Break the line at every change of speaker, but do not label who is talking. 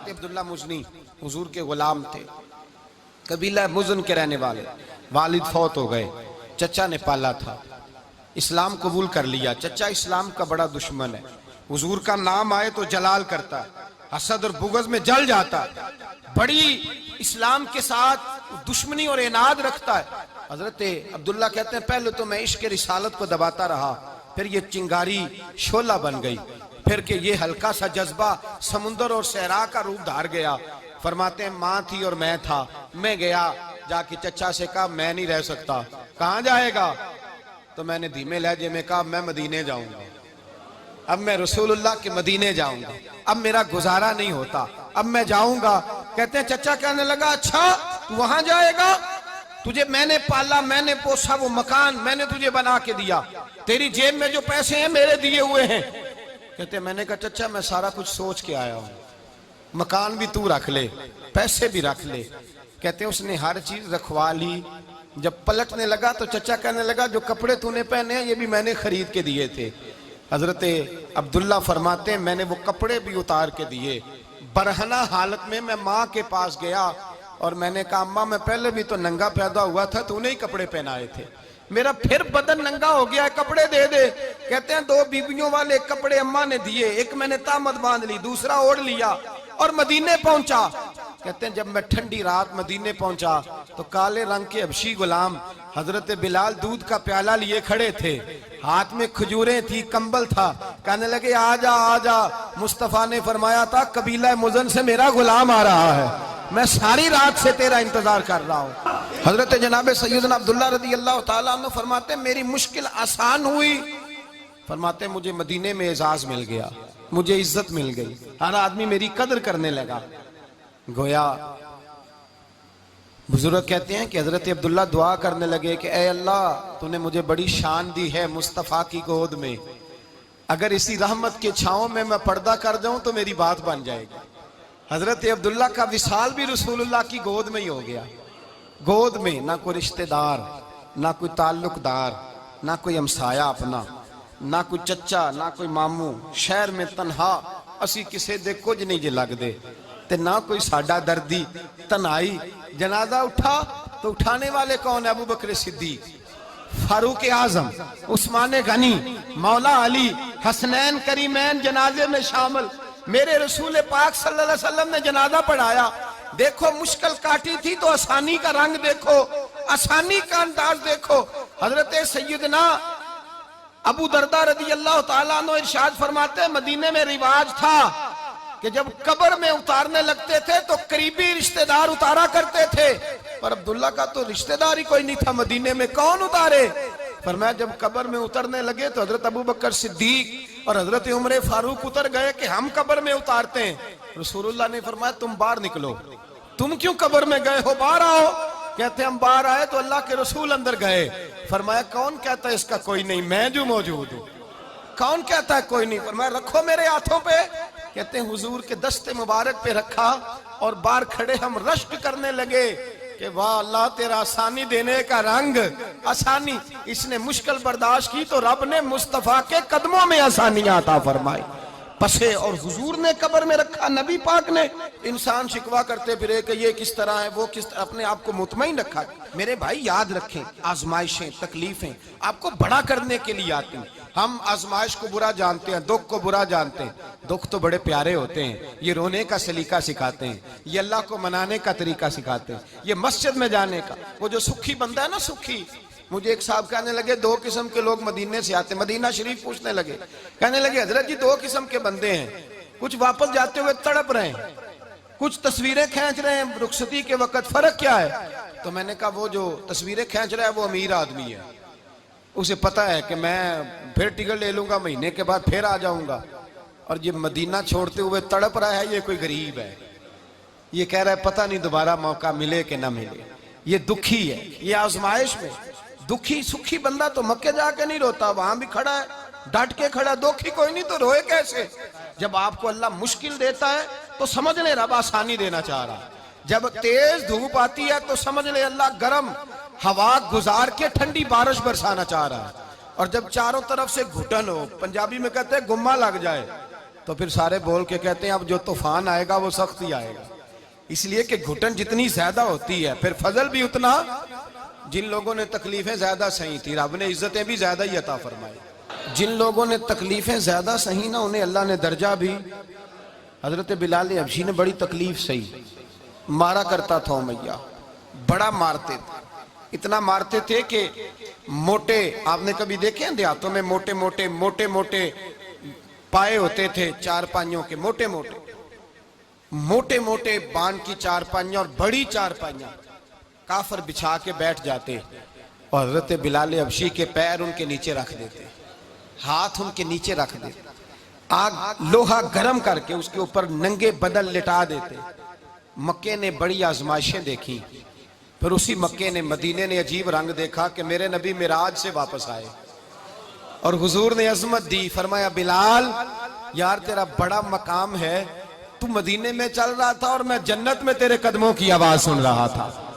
हजरत अब्दुल्ला मुजनी हुजूर के गुलाम थे, कबीला मुजन के रहने वाले। वालिद फौत हो गए, चचा ने पाला था, इस्लाम कबूल कर लिया। चचा इस्लाम का बड़ा दुश्मन है, हुजूर का नाम आए तो जलाल करता है, हसद और बुगज में जल जाता है, बड़ी इस्लाम के साथ दुश्मनी और इनाद रखता है। हजरत अब्दुल्ला कहते हैं पहले तो मैं इश्क रिसालत को दबाता रहा, फिर ये चिंगारी शोला बन गई, फिर के ये हल्का सा जज्बा समुंदर और सहरा का रूप धार गया। फरमाते हैं माँ थी और मैं था, मैं गया जाके चचा से कहा मैं नहीं रह सकता। कहाँ जाएगा? तो मैंने धीमे लहजे में कहा मैं मदीने जाऊंगा, अब मैं रसूलुल्लाह के मदीने जाऊंगा, अब मेरा गुजारा नहीं होता, अब मैं जाऊंगा। कहते हैं चचा कहने लगा अच्छा तू वहां जाएगा, तुझे मैंने पाला, मैंने पोसा, वो मकान मैंने तुझे बना के दिया, तेरी जेब में जो पैसे हैं मेरे दिए हुए हैं। कहते मैंने कहा चचा मैं सारा कुछ सोच के आया हूं, मकान भी तू रख ले, पैसे भी रख ले। कहते उसने हर चीज रखवा ली। जब पलटने लगा तो चचा कहने लगा जो कपड़े तूने पहने हैं ये भी मैंने खरीद के दिए थे। हजरत अब्दुल्ला फरमाते हैं मैंने वो कपड़े भी उतार के दिए। बरहना हालत में मैं माँ के पास गया और मैंने कहा अम्मा मैं पहले भी तो नंगा पैदा हुआ था, तूने ही कपड़े पहनाए थे, मेरा फिर बदन नंगा हो गया है, कपड़े दे दे। कहते हैं दो बीबियों वाले कपड़े अम्मा ने दिए, एक मैंने तामत बांध ली, दूसरा ओढ़ लिया और मदीने पहुंचा। कहते हैं जब मैं ठंडी रात मदीने पहुंचा तो काले रंग के हबशी गुलाम हजरत बिलाल दूध का प्याला लिए खड़े थे, हाथ में खजूरें थी, कंबल था। कहने लगे आजा आजा, मुस्तफा ने फरमाया था कबीला मुजन से मेरा गुलाम आ रहा है, मैं सारी रात से तेरा इंतजार कर रहा हूँ। हजरत जनाब सैयदना अब्दुल्ला रज़ी अल्लाह तआला अन्हु फरमाते मेरी मुश्किल आसान हुई। फरमाते मुझे मदीने में एजाज मिल गया, मुझे इज्जत मिल गई, हर आदमी मेरी कदर करने लगा। गोया बुजुर्ग कहते हैं कि हजरत अब्दुल्ला दुआ करने लगे कि ए अल्लाह तूने मुझे बड़ी शान दी है मुस्तफ़ा की गोद में, अगर इसी रहमत के छांव में मैं पर्दा कर जाऊं तो मेरी बात बन जाएगी। हजरत अब्दुल्ला का विसाल भी रसूलुल्लाह की गोद में ही हो गया। गोद में ना कोई रिश्तेदार, ना कोई ताल्लुकदार, ना कोई हमसाया अपना, ना कोई चचा, ना कोई मामू, शहर में तनहा असी किसे दे कुछ नहीं जे लगदे ते ना कोई साडा दर्दी। तन्हाई जनाजा उठा तो उठाने वाले कौन है? अबू बकर सिद्दीक, फारूक आजम, उस्मान गनी, मौला अली, हसनैन करीमैन जनाजे में शामिल। मेरे रसूल पाक सल्लल्लाहु अलैहि वसल्लम ने जनाजा पढ़ाया। देखो मुश्किल काटी थी तो आसानी का रंग देखो, आसानी का अंदाज देखो। हजरत सैयदना अबू दरदा रज़ी अल्लाह तआला अन्हु इरशाद फरमाते मदीने में रिवाज था कि जब कब्र में उतारने लगते थे तो करीबी रिश्तेदार उतारा करते थे, पर अब्दुल्ला का तो रिश्तेदार ही कोई नहीं था मदीने में, कौन उतारे? पर मैं जब कब्र में उतरने लगे तो हजरत अबू बकर सिद्दीक और हजरत उमर फारूक उतर गए कि हम कब्र में उतारते हैं। रसूलुल्लाह ने फरमाया तुम बाहर निकलो, तुम क्यों कब्र में गए हो, बाहर आओ। कहते हम बाहर आए तो अल्लाह के रसूल अंदर गए। फरमाया कौन कहता है इसका कोई नहीं, मैं जो मौजूद हूँ। कौन कहता है कोई नहीं? फरमाया रखो मेरे हाथों पे। कहते हैं हुजूर के दस्ते मुबारक पे रखा और बाहर खड़े हम रश्क करने लगे कि वाह अल्लाह तेरा आसानी देने का रंग, आसानी। इसने मुश्किल बर्दाश्त की तो रब ने मुस्तफा के कदमों में आसानियां अता फरमाई। पसे और हुजूर ने कब्र में रखा, नबी पाक ने। इंसान शिकवा करते फिरे कि ये किस तरह है, वो किस तरह, अपने आप को मुतमईन रखा। मेरे भाई याद रखें आजमाइशें तकलीफें आपको बड़ा करने के लिए आती हैं। हम आजमाइश को बुरा जानते हैं, दुख को बुरा जानते हैं। दुख तो बड़े प्यारे होते हैं, ये रोने का सलीका सिखाते हैं, ये अल्लाह को मनाने का तरीका सिखाते हैं, ये मस्जिद में जाने का। वो जो सुखी बंदा है ना, सुखी। मुझे एक साहब कहने लगे दो किस्म के लोग मदीने से आते, मदीना शरीफ पूछने लगे, कहने लगे हजरत जी दो किस्म के बंदे हैं, कुछ वापस जाते हुए तड़प रहे हैं, कुछ तस्वीरें खींच रहे हैं रुखसती के वक्त, फर्क क्या है? तो मैंने कहा वो जो तस्वीरें खींच रहा है वो अमीर आदमी है, उसे पता है कि मैं फिर टिकट ले लूंगा, महीने के बाद फिर आ जाऊंगा। और ये मदीना छोड़ते हुए तड़प रहा है, ये कोई गरीब है, ये कह रहा है पता नहीं दोबारा मौका मिले कि ना मिले, ये दुखी है। ये आजमाइश में दुखी सुखी बंदा तो मक्के जाके नहीं रोता, वहां भी खड़ा है, डट के खड़ा। दुखी कोई नहीं तो रोए कैसे? जब आपको अल्लाह मुश्किल देता है तो समझ ले रब आसानी देना चाह रहा है। जब तेज धूप आती है तो समझ ले अल्लाह गर्म हवा गुजार के ठंडी बारिश बरसाना चाह रहा है। और जब चारों तरफ से घुटन हो, पंजाबी में कहते हैं गुम्मा लग जाए, तो फिर सारे बोल के कहते हैं अब जो तूफान आएगा वो सख्त ही आएगा। इसलिए कि घुटन जितनी ज्यादा होती है फिर फजल भी उतना। जिन लोगों ने तकलीफें ज्यादा सही थी रब ने इज्जतें भी ज्यादा ही अता फरमाई। जिन लोगों ने तकलीफें ज्यादा सही ना उन्हें अल्लाह ने दर्जा भी। हजरत बिलाल हबशी ने बड़ी तकलीफ सही, मारा करता था मैया, बड़ा मारते थे, इतना मारते थे कि मोटे, आपने कभी देखे हैं देहातों में मोटे मोटे मोटे मोटे पाए होते थे चारपाइयों के, मोटे मोटे मोटे मोटे बांध की चारपाइयां और बड़ी चारपाइयां काफर बिछा के बैठ जाते और हजरत बिलाल हबशी के पैर उनके नीचे रख देते, हाथ उनके नीचे रख देते, आग लोहा गर्म करके उसके ऊपर नंगे बदन लिटा देते। मक्के ने बड़ी आजमाइशें देखी, फिर उसी मक्के ने मदीने ने अजीब रंग देखा कि मेरे नबी मिराज से वापस आए और हुजूर ने अजमत दी। फरमाया बिलाल यार तेरा बड़ा मकाम है, तू मदीने में चल रहा था और मैं जन्नत में तेरे कदमों की आवाज सुन रहा था।